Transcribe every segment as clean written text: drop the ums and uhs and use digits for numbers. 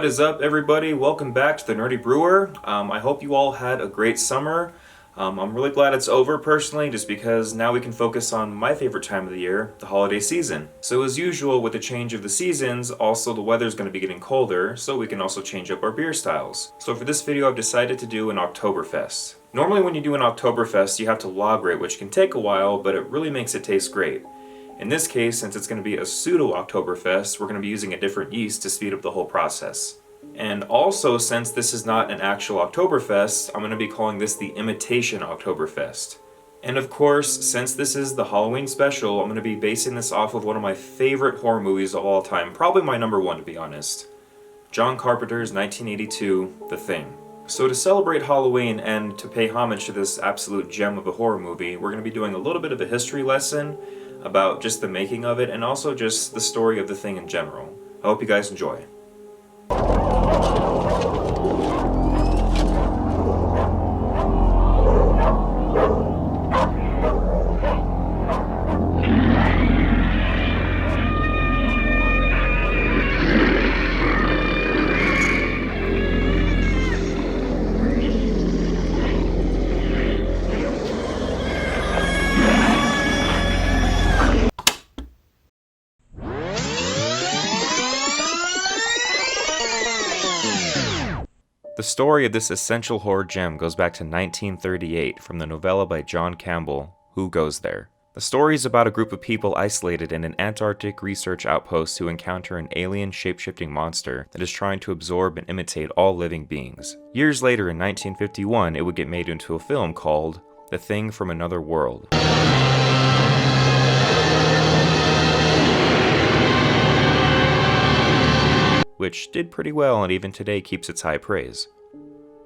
What is up, everybody? Welcome back to the Nerdy Brewer. I hope you all had a great summer. I'm really glad it's over personally, just because now we can focus on my favorite time of the year, the holiday season. So as usual with the change of the seasons, also the weather's going to be getting colder, so we can also change up our beer styles. So for this video I've decided to do an Oktoberfest. Normally when you do an Oktoberfest you have to lager it, which can take a while, but it really makes it taste great. In this case, since it's going to be a pseudo-Oktoberfest, we're going to be using a different yeast to speed up the whole process. And also, since this is not an actual Oktoberfest, I'm going to be calling this the Imitation Oktoberfest. And of course, since this is the Halloween special, I'm going to be basing this off of one of my favorite horror movies of all time, probably my number one to be honest. John Carpenter's 1982, The Thing. So to celebrate Halloween and to pay homage to this absolute gem of a horror movie, we're going to be doing a little bit of a history lesson about just the making of it and also just the story of The Thing in general. I hope you guys enjoy. The story of this essential horror gem goes back to 1938 from the novella by John Campbell, Who Goes There? The story is about a group of people isolated in an Antarctic research outpost who encounter an alien shape-shifting monster that is trying to absorb and imitate all living beings. Years later in 1951, it would get made into a film called The Thing from Another World. Which did pretty well and even today keeps its high praise.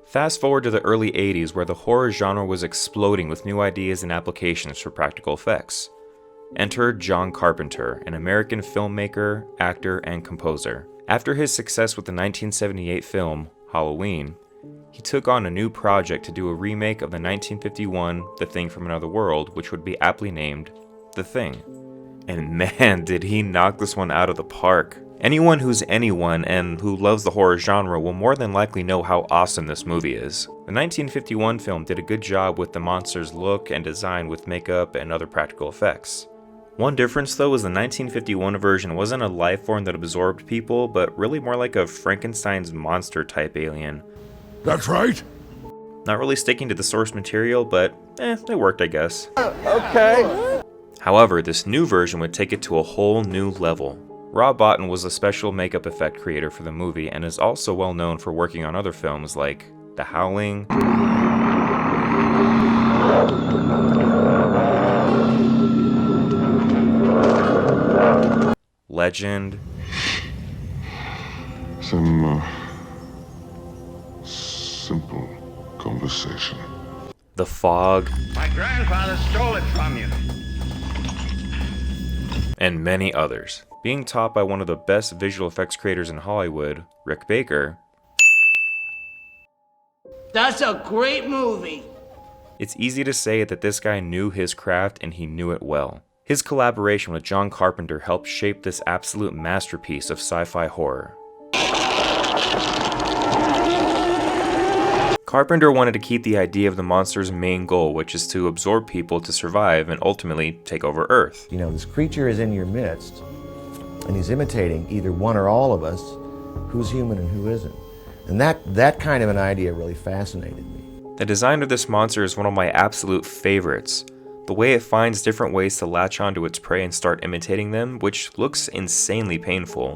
Fast forward to the early 80s where the horror genre was exploding with new ideas and applications for practical effects. Enter John Carpenter, an American filmmaker, actor, and composer. After his success with the 1978 film, Halloween, he took on a new project to do a remake of the 1951 The Thing from Another World, which would be aptly named The Thing. And man, did he knock this one out of the park. Anyone who's anyone and who loves the horror genre will more than likely know how awesome this movie is. The 1951 film did a good job with the monster's look and design with makeup and other practical effects. One difference though is the 1951 version wasn't a life form that absorbed people, but really more like a Frankenstein's monster type alien. That's right. Not really sticking to the source material, but it worked I guess. Okay. However, this new version would take it to a whole new level. Rob Bottin was a special makeup effect creator for the movie and is also well known for working on other films like The Howling, Legend, Some simple conversation. The Fog, My grandfather stole it from you. and many others. Being taught by one of the best visual effects creators in Hollywood, Rick Baker, That's a great movie. it's easy to say that this guy knew his craft and he knew it well. His collaboration with John Carpenter helped shape this absolute masterpiece of sci-fi horror. Carpenter wanted to keep the idea of the monster's main goal, which is to absorb people to survive and ultimately take over Earth. You know, this creature is in your midst, and he's imitating either one or all of us, who's human and who isn't. And that kind of an idea really fascinated me. The design of this monster is one of my absolute favorites. The way it finds different ways to latch onto its prey and start imitating them, which looks insanely painful.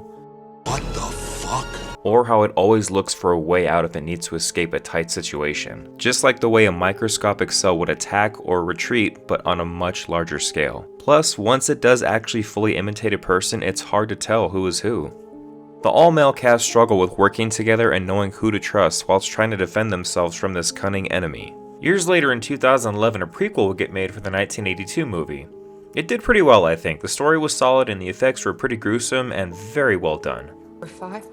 What the fuck? Or how it always looks for a way out if it needs to escape a tight situation. Just like the way a microscopic cell would attack or retreat, but on a much larger scale. Plus, once it does actually fully imitate a person, it's hard to tell who is who. The all-male cast struggle with working together and knowing who to trust whilst trying to defend themselves from this cunning enemy. Years later in 2011, a prequel would get made for the 1982 movie. It did pretty well, I think. The story was solid and the effects were pretty gruesome and very well done. Number 5.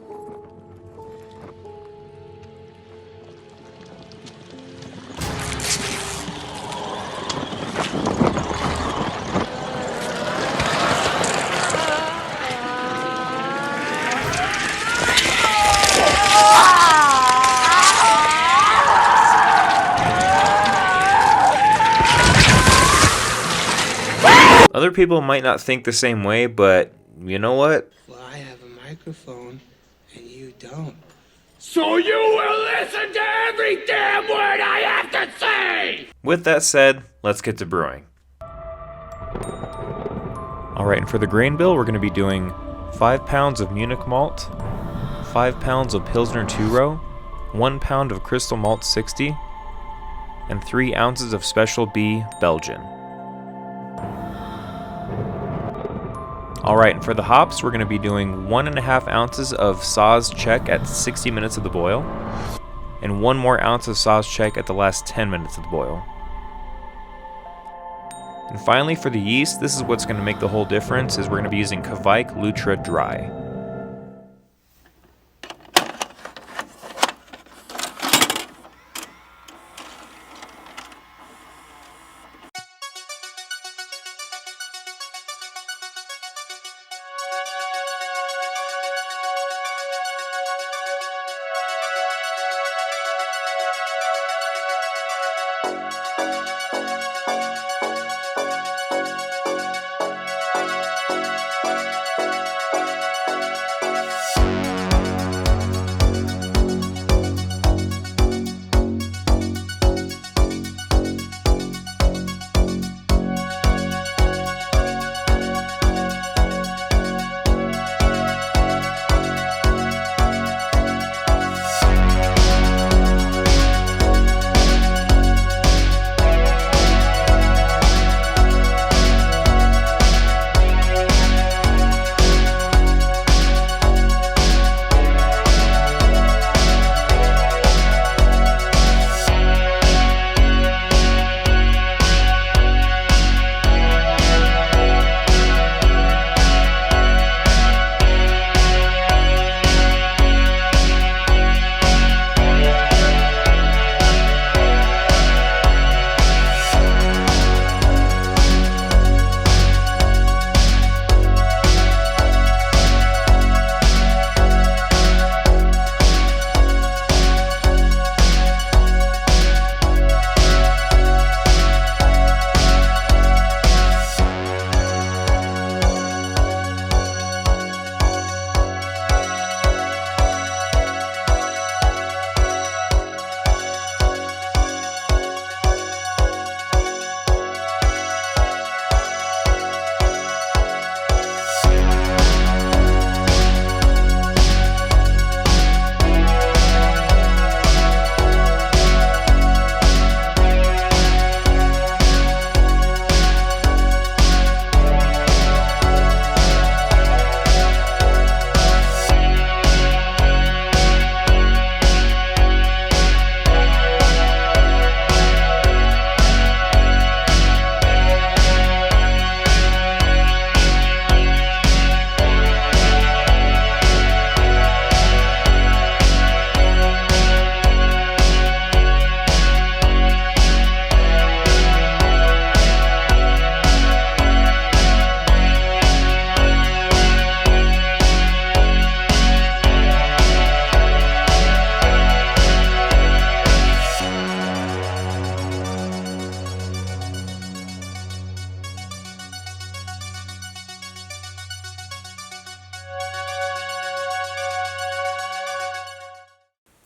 Other people might not think the same way, but you know what? Well, I have a microphone and you don't. So you will listen to every damn word I have to say! With that said, let's get to brewing. Alright, and for the grain bill, we're going to be doing 5 pounds of Munich malt, 5 pounds of Pilsner 2-row, 1 pound of Crystal Malt 60, and 3 ounces of Special B Belgian. Alright, and for the hops, we're going to be doing 1.5 ounces of Saaz Czech at 60 minutes of the boil, and 1 more ounce of Saaz Czech at the last 10 minutes of the boil. And finally, for the yeast, this is what's going to make the whole difference, is we're going to be using Kveik Lutra Dry.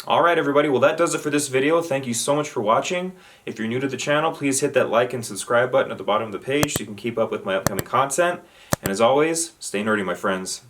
Alright everybody, well that does it for this video. Thank you so much for watching. If you're new to the channel, please hit that like and subscribe button at the bottom of the page so you can keep up with my upcoming content. And as always, stay nerdy, my friends.